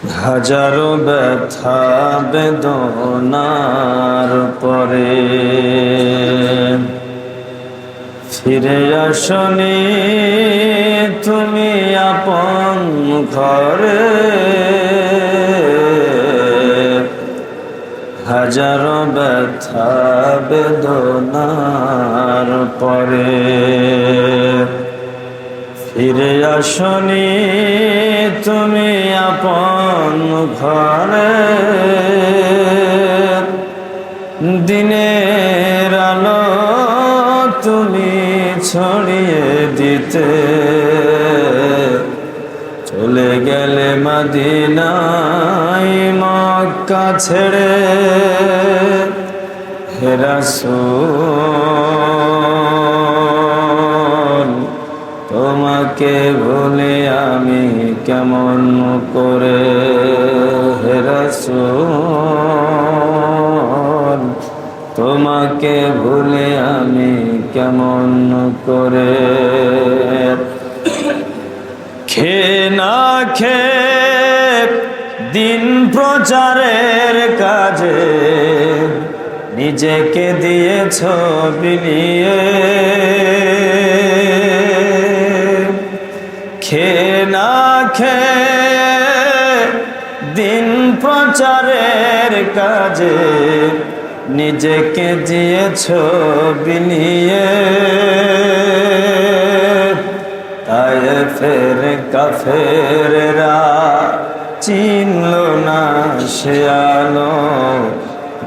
হাজারো ব্যথা বেদনার পরে ফিরে আসনি তুমি আপন ঘরে। হাজারো ব্যথা বেদনার পরে ফিরে আসনি তুমি আপন ঘরে। দিনের আলো তুমি ছড়িয়ে দিতে চলে গেলে মদিনায় মক্কা ছেড়ে। হে রাসূল তোমাকে ভুলে আমি কেমন করে। হে রাসূল তোমাকে ভুলে আমি কেমন করে। খেয়ে না খেয়ে দিন প্রচারের কাজে নিজেকে দিয়েছ বিলিয়ে। খেয়ে না খেয়ে দিন প্রচারের কাজে নিজেকে দিয়েছ বিলিয়ে। তায়েফের কাফেররা চিনল না সে আলো,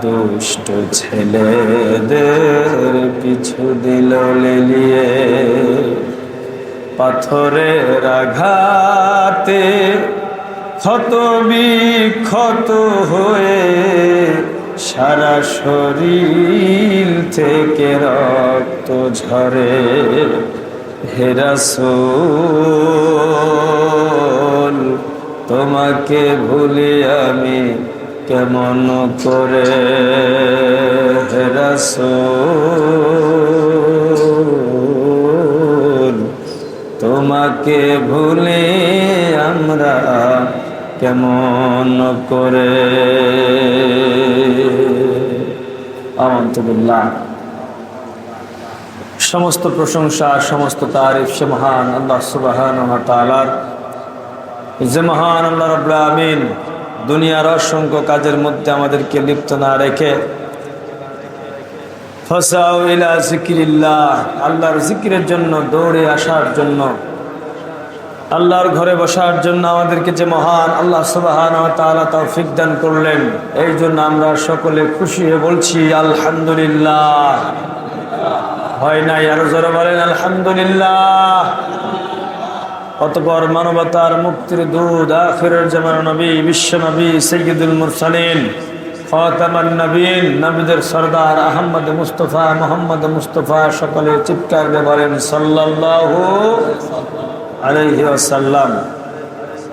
দুষ্ট ছেলেদের পিছু দিল লেলিয়ে। পাথরের আঘাতে ক্ষত বিক্ষত হয়ে সারা শরীর থেকে রক্ত ঝরে। হে রাসূল তোমাকে ভুলি আমি কেমন করে। হে রাসূল তোমাকে ভুলে আমরা কেমন করে। আমানতু বিল্লাহ। সমস্ত প্রশংসা সমস্ত তারিফ সে মহান আল্লাহ সুবহানাহু ওয়া তাআলার। যে মহান আল্লাহ রাব্বুল আমিন দুনিয়ার অসংখ্য কাজের মধ্যে আমাদেরকে লিপ্ত না রেখে ফাসাউ ইলা যিকরিল্লাহ আল্লাহর জিকিরের জন্য দৌড়ে আসার জন্য, আল্লাহর ঘরে বসার জন্য আমাদেরকে যে মহান আল্লাহ সুবহানাহু ওয়া তাআলা তৌফিক দান করলেন, এই জন্য আমরা সকলে খুশি হয়ে বলছি আলহামদুলিল্লাহ। হয় নাই? আরো জোরে বলেন আলহামদুলিল্লাহ। অতঃপর মানবতার মুক্তির দূত আখিরের জামানার নবী, বিশ্ব নবী, সাইয়্যিদুল মুরসালিন, খাতামান নবীন, নবীদের সরদার আহমদ মুস্তফা, মোহাম্মদ মুস্তফা, সকলে চিৎকার দিয়ে বলেন সাল্লাল্লাহু আলাইহি ওয়াসাল্লাম।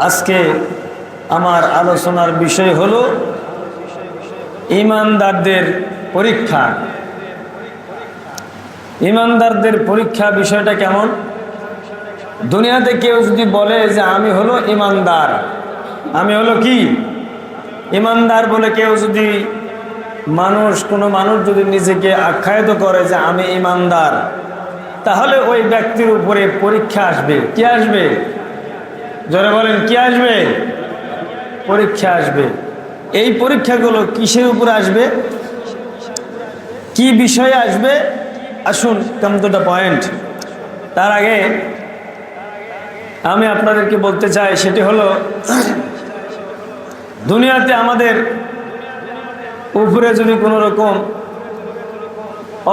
আজকে আমার আলোচনার বিষয় হলো ঈমানদারদের পরীক্ষা। ঈমানদারদের পরীক্ষা বিষয়টা কেমন? দুনিয়াতে কেউ যদি বলে যে আমি হলো ঈমানদার, আমি হলো কি ঈমানদার বলে কেউ যদি কোনো মানুষ যদি নিজেকে আখ্যায়িত করে যে আমি ঈমানদার, তাহলে ওই ব্যক্তির উপরে পরীক্ষা আসবে। কি আসবে? জোরে বলেন কি আসবে? পরীক্ষা আসবে। এই পরীক্ষাগুলো কিসের উপরে আসবে, কি বিষয়ে আসবে? আসুন কাম টু দ্য পয়েন্ট। তার আগে আমি আপনাদেরকে বলতে চাই, সেটি হলো দুনিয়াতে আমাদের উপরে যদি কোনো রকম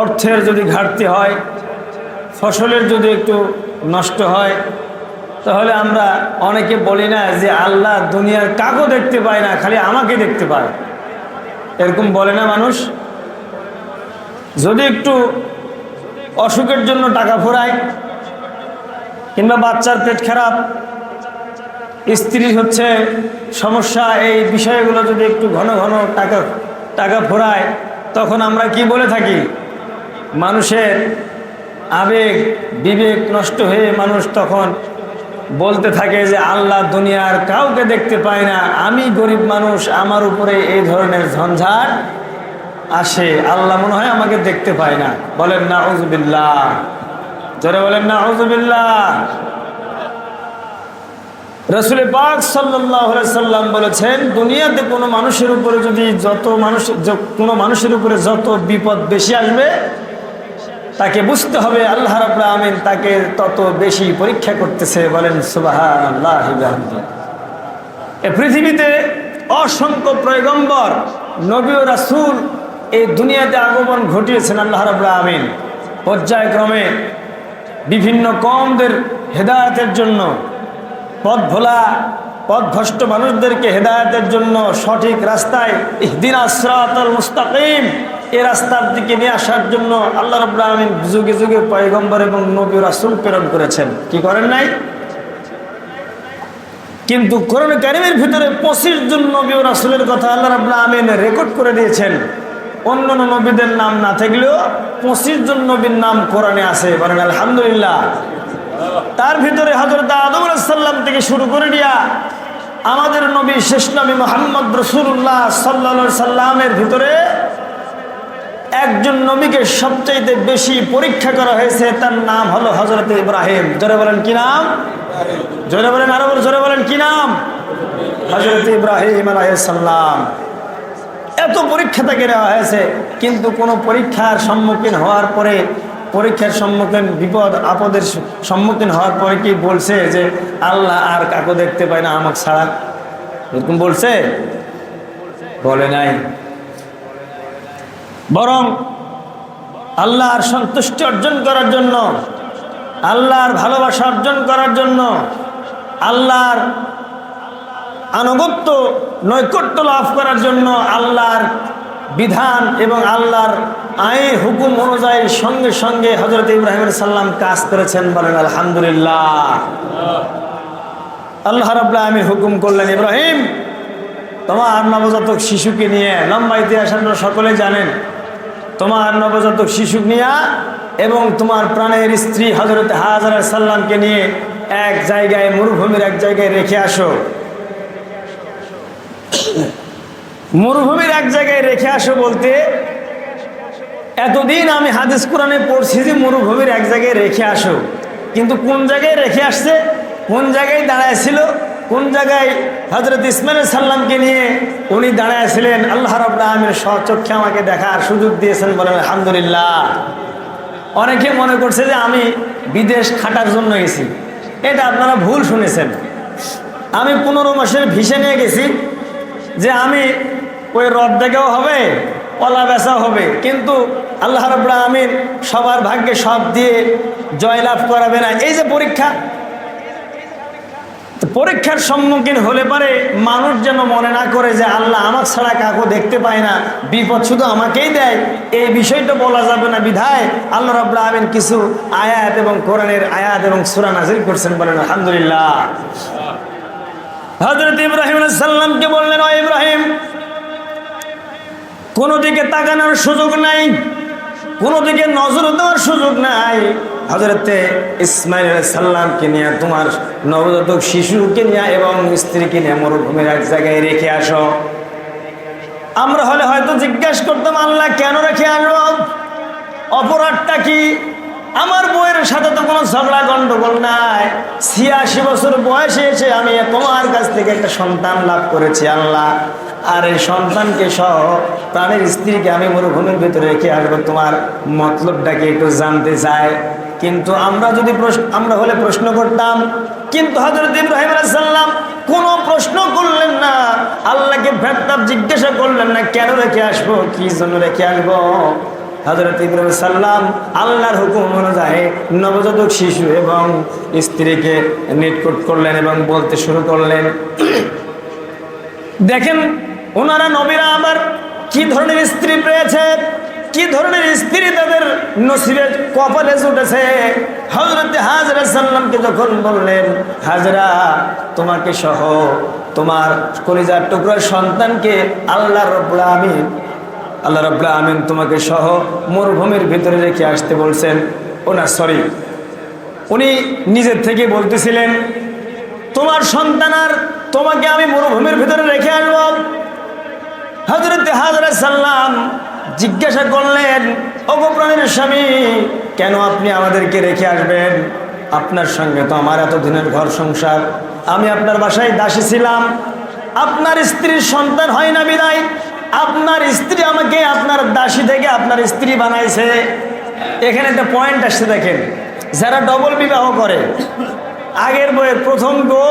অর্থের যদি ঘাটতি হয়, ফসলের যদি একটু নষ্ট হয়, তাহলে আমরা অনেকে বলি না যে আল্লাহ দুনিয়ার কাউকে দেখতে পায় না, খালি আমাকে দেখতে পায়। এরকম বলে না মানুষ? যদি একটু অসুখের জন্য টাকা ফুরায়, কিংবা বাচ্চার পেট খারাপ, স্ত্রী হচ্ছে সমস্যা, এই বিষয়গুলো যদি একটু ঘন ঘন টাকা ফুরায়, তখন আমরা কি বলে থাকি? মানুষের আবেগ বিবেক নষ্ট হয়ে মানুষ তখন বলতে থাকে যে আল্লাহ দুনিয়ার কাউকে দেখতে পায় না, আমি গরিব মানুষ, আমার উপরে এই ধরনের ঝঞ্ঝাট আসে, আল্লাহ মনে হয় আমাকে দেখতে পায় না। বলেন নাউযুবিল্লাহ, জোরে বলেন নাউযুবিল্লাহ। রাসূল পাক সাল্লাল্লাহু আলাইহি সাল্লাম বলেছেন, দুনিয়াতে কোনো মানুষের উপরে যদি কোনো মানুষের উপরে যত বিপদ বেশি আসবে, তাকে বুঝতে হবে আল্লাহ রাব্বুল আমিন তাকে তত বেশি পরীক্ষা করতেছে। বলেন সুবহানাল্লাহ। এই পৃথিবীতে অসংখ্য পয়গম্বর, নবী ও রাসূল এই দুনিয়াতে আগমন ঘটিয়েছেন আল্লাহ রাব্বুল আমিন পর্যায়ক্রমে বিভিন্ন কওমদের হেদায়েতের জন্য, পথভ্রষ্ট মানুষদেরকে হেদায়েতের জন্য সঠিক রাস্তায় ইহদিনাস সিরাতাল মুস্তাকিম এই রাস্তার দিকে নিয়ে আসার জন্য আল্লাহ রাব্বুল আমিন যুগে যুগে পয়গম্বর এবং নবী রাসূল প্রেরণ করেছেন। কি করেন নাই? কিন্তু কোরআন কারীমের ভিতরে 25 জন নবী ও রাসূলের কথা আল্লাহ রাব্বুল আমিন রেকর্ড করে দিয়েছেন। অন্যান্য নবীদের নাম না থাকলেও 25 জন নবীর নাম কোরআনে আছে। বলেন আলহামদুলিল্লাহ। তার ভিতরে হযরত আদম আলাইহিস সালাম থেকে শুরু করে দিয়া আমাদের নবী শেষ নবী মুহাম্মদ রাসূলুল্লাহ সাল্লাল্লাহু আলাইহি সাল্লামের ভিতরে একজন নবীকে সবচেয়ে বেশি পরীক্ষা করা হয়েছে, তার নাম হলো হযরত ইব্রাহিম। জোরে বলেন কি নাম? জোরে বলেন, আরো জোরে বলেন কি নাম? হযরত ইব্রাহিম আলাইহিস সালাম। এত পরীক্ষা তাকে দেওয়া হয়েছে, কিন্তু কোনো পরীক্ষার সম্মুখীন হওয়ার পরে, পরীক্ষার সম্মুখীন বিপদ আপদের সম্মুখীন হওয়ার পরে কি বলছে যে আল্লাহ আর কাউকে দেখতে পায় না আমাকে ছাড়া? এরকম বলছে? বলে নাই। বরং আল্লাহর সন্তুষ্টি অর্জন করার জন্য, আল্লাহর ভালোবাসা অর্জন করার জন্য, আল্লাহর আনুগত্য নৈকট্য লাভ করার জন্য আল্লাহর বিধান এবং আল্লাহর আইন হুকুম অনুযায়ী সঙ্গে সঙ্গে হযরত ইব্রাহিম আলাইহিস সালাম কাজ করেছেন। বলেন আলহামদুলিল্লাহ। আল্লাহ রাব্বুল আমিন হুকুম করলেন, ইব্রাহিম তোমার নবজাতক শিশুকে নিয়ে, লম্বা ইতিহাস আপনারা সকলে জানেন, তোমার নবজাতক শিশু নিয়ে এবং তোমার প্রাণের স্ত্রী হযরত হাজরা আলাইহিস সালামকে নিয়ে এক জায়গায়, মরুভূমির এক জায়গায় রেখে আসো। মরুভূমির এক জায়গায় রেখে আসো বলতে, এতদিন আমি হাদিস কোরআনে পড়ছি যে মরুভূমির এক জায়গায় রেখে আসো, কিন্তু কোন জায়গায় রেখে আসছে, কোন জায়গায় দাঁড়ায়ছিল, কোন জায়গায় হযরত ইসমাঈল আলাইহিস সালামকে নিয়ে উনি দাঁড়ায়ছিলেন, আল্লাহ রাব্বুল আমিন স্বচক্ষে আমাকে দেখার সুযোগ দিয়েছেন। বলেন আলহামদুলিল্লাহ। অনেকে মনে করছে যে আমি বিদেশ খাটার জন্য গেছি, এটা আপনারা ভুল শুনেছেন। আমি 15 মাসের ভিসা নিয়ে গেছি, যে আমি ওই রদ দেখাও হবে, পলা বেচা হবে, কিন্তু আল্লাহ রাব্বুল আমিন সবার ভাগ্যে সব দিয়ে জয়লাভ করাবে না। এই যে পরীক্ষা, পরীক্ষার সম্মুখীন হলে পারে মানুষ যেন মনে না করে যে আল্লাহ আমার ছাড়া কাউকে দেখতে পায় না, বিপদ শুধু আমাকেই দেয়, এই বিষয়টা বলা যাবে না। বিধায় আল্লাহ রাব্বুল আমিন কিছু আয়াত এবং কোরআনের আয়াত এবং সূরা নাযিল করছেন। বলেন আলহামদুলিল্লাহ। হযরত ইব্রাহিম আলাইহিস সালামকে বললেন, ও ইব্রাহিম, কোনো দিকে তাকানোর সুযোগ নাই, কোনো দিকে নজর দেওয়ার সুযোগ নাই। হযরত ইসমাঈল আলাইহিস সালামকে নিয়ে, তোমার নবজাতক শিশুকে নিয়ে এবং স্ত্রীকে নিয়ে মরুভূমির এক জায়গায় রেখে আসো। আমরা হলে হয়তো জিজ্ঞাসা করতাম, আল্লাহ কেন রেখে আসবো? অপরাধটা কি? আমার বউয়ের সাথে তো কোনো ঝগড়া গন্ডগোল নাই, 86 বছর বয়সে এসে আমি তোমার কাছ থেকে একটা সন্তান লাভ করেছি আল্লাহ, আর এই সন্তানকে সহ প্রাণের স্ত্রীকে আমি মরুভূমির ভিতরে রেখে আসবো, তোমার মতলবটাকে একটু জানতে চাই। কিন্তু আমরা হলে প্রশ্ন করতাম, কিন্তু হযরত ইব্রাহিম আলাইহিস সালাম কোনো প্রশ্ন করলেন না, আল্লাহকে ভেতর জিজ্ঞাসা করলেন না কেন রেখে আসবো, কি জন্য রেখে আসবো। হযরত ইব্রাহিম আলাইহিস সালাম আল্লাহর হুকুম অনুযায়ী নবজাতক শিশু এবং স্ত্রীকে নিকট করলেন এবং বলতে শুরু করলেন। দেখেন ওনারা নবীরা আবার কি ধরনের স্ত্রী পেয়েছে, কি ধরনের স্ত্রী তাদের নসিবে কপালে জুটেছে। হযরত হাজরা আলাইহিস সালামকে যখন বললেন, হাজরা তোমাকে সহ তোমার কলিজার টুকরা সন্তানকে আল্লাহ রাব্বুল আমিন তোমাকে সহ মরুভূমির ভিতরে রেখে আসতে বলছেন। উনি নিজের থেকে বলতেছিলেন তোমার সন্তান আর তোমাকে আমি মরুভূমির ভিতরে রেখে আসব। হযরত হাজরা সাল্লাম জিজ্ঞাসা করলেন, ওগো প্রাণের স্বামী, কেন আপনি আমাদেরকে রেখে আসবেন? আপনার সঙ্গে তো আমার এতদিনের ঘর সংসার, আমি আপনার বাসায় দাসী ছিলাম, আপনার স্ত্রীর সন্তান হয় না বিদায় আপনার স্ত্রী আমাকে আপনার দাসী থেকে আপনার স্ত্রী বানাইছে। এখানে একটা পয়েন্ট আসছে, দেখেন, যারা ডবল বিবাহ করে আগের বইয়ের প্রথম গো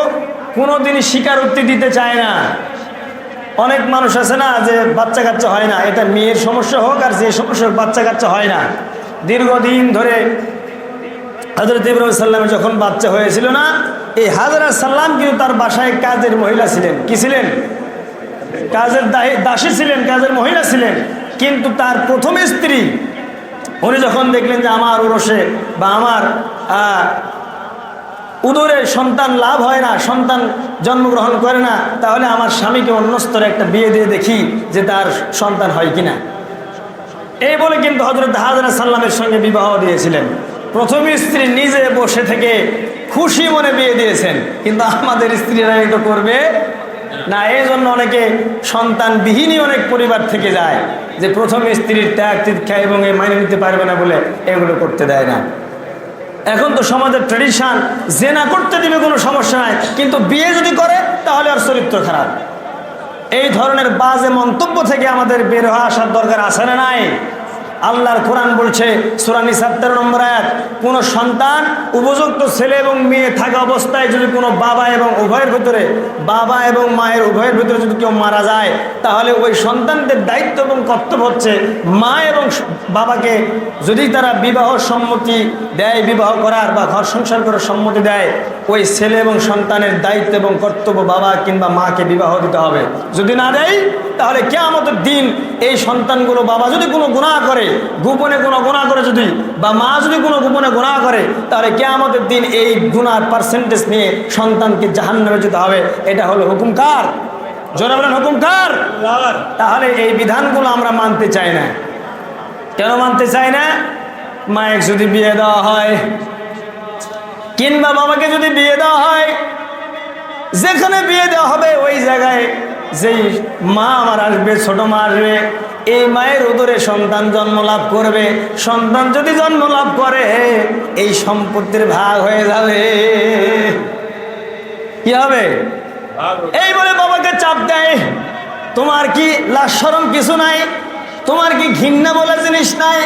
কোনোদিনই স্বীকারোক্তি দিতে চায় না। অনেক মানুষ আছে না যে বাচ্চা কাচ্চা হয় না, এটা মেয়ের সমস্যা হোক আর যে সমস্যা হোক, বাচ্চা কাচ্চা হয় না। দীর্ঘদিন ধরে হযরত ইব্রাহিম সাল্লামের যখন বাচ্চা হয়েছিল না, এই হাজরা সাল্লাম কিন্তু তার বাসায় কাজের মহিলা ছিলেন। কি ছিলেন? কাজের দাসী ছিলেন, কাজের মহিলা ছিলেন। কিন্তু তার প্রথম স্ত্রী উনি যখন দেখলেন যে আমার উরসে বা আমার উদরে সন্তান লাভ হয় না, সন্তান জন্মগ্রহণ করে না, তাহলে আমার স্বামীকে অন্য স্তরে একটা বিয়ে দিয়ে দেখি যে তার সন্তান হয় কিনা। এই বলে কিন্তু হযরত হাজরা সাল্লামের সঙ্গে বিবাহ দিয়েছিলেন। প্রথম স্ত্রী নিজে বসে থেকে খুশি মনে বিয়ে দিয়েছেন, কিন্তু আমাদের স্ত্রীরা এটা করবে না। এই জন্য অনেকে সন্তানবিহীনই অনেক পরিবার থেকে যায়, যে প্রথম স্ত্রীর ত্যাগ তিতিক্ষা এবং এ মাইনে নিতে পারবে না বলে এগুলো করতে দেয় না। এখন তো সমাজের ট্রেডিশন, জেনা করতে দিবে কোনো সমস্যা নাই, কিন্তু বিয়ে যদি করে তাহলে আর চরিত্র খারাপ। এই ধরনের বাজে মন্তব্য থেকে আমাদের বের হয়ে আসার দরকার আছে না নাই? আল্লাহর কোরআন বলছে সূরা নিসা 13 নম্বর আয়াত, কোন সন্তান উপযুক্ত ছেলে এবং মেয়ে থাকা অবস্থায় যদি কোনো বাবা এবং উভয়ের ভিতরে, বাবা এবং মায়ের উভয়ের ভিতরে যদি কেউ মারা যায়, তাহলে ওই সন্তানদের দায়িত্ব এবং কর্তব্য হচ্ছে মা এবং বাবাকে যদি তারা বিবাহ সম্মতি দেয়, বিবাহ করার বা ঘর সংসার করার সম্মতি দেয়, ওই ছেলে এবং সন্তানের দায়িত্ব এবং কর্তব্য বাবা কিংবা মাকে বিবাহ দিতে হবে। যদি না দেয় তাহলে কিয়ামতের দিন এই সন্তানগুলো, বাবা যদি কোনো গুনাহ করে, গোপনে কোনো গুনাহ করে যদি, বা মা যদি কোনো গোপনে গুনাহ করে, তাহলে কিয়ামতের দিন এই গুনার পার্সেন্টেজ নিয়ে সন্তানকে জাহান্নামে যেতে হবে। এটা হলো হুকুম কার? জোরে বলেন, হুকুম কার? তাহলে এই বিধানগুলো আমরা মানতে চাই না। কেন মানতে চাই না? মায়ের যদি বিয়ে দেওয়া হয় কিংবা বাবাকে যদি বিয়ে দেওয়া হয়, যেখানে বিয়ে দেওয়া হবে ওই জায়গায় যেই মা আমার আসবে, ছোট মা আসবে, এই মায়ের উদরে সন্তান জন্ম লাভ করবে। সন্তান যদি জন্ম লাভ করে এই সম্পত্তির ভাগ হয়ে যাবে। কি হবে? এই বলে বাবাকে চাপ দেয়, তোমার কি লাজ শরম কিছু নাই? তোমার কি ঘৃণা বলে জিনিস নাই?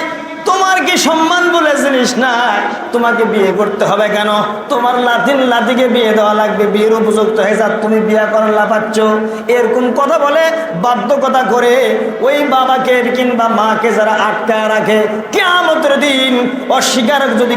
তোমার কি সম্মান বলে জিনিস নাই? তোমাকে বিয়ে করতে হবে কেন? তোমার লাতিকে বিয়ে দেওয়া লাগবে, বিয়ের উপযুক্ত হয়ে যা, তুমি বিয়ে করার লাফাচ্ছ, এরকম কথা বলে বাধ্যকতা করে ওই বাবাকে কিংবা মাকে যারা আটকায় রাখে, কিয়ামতের দিন অস্বীকার যদি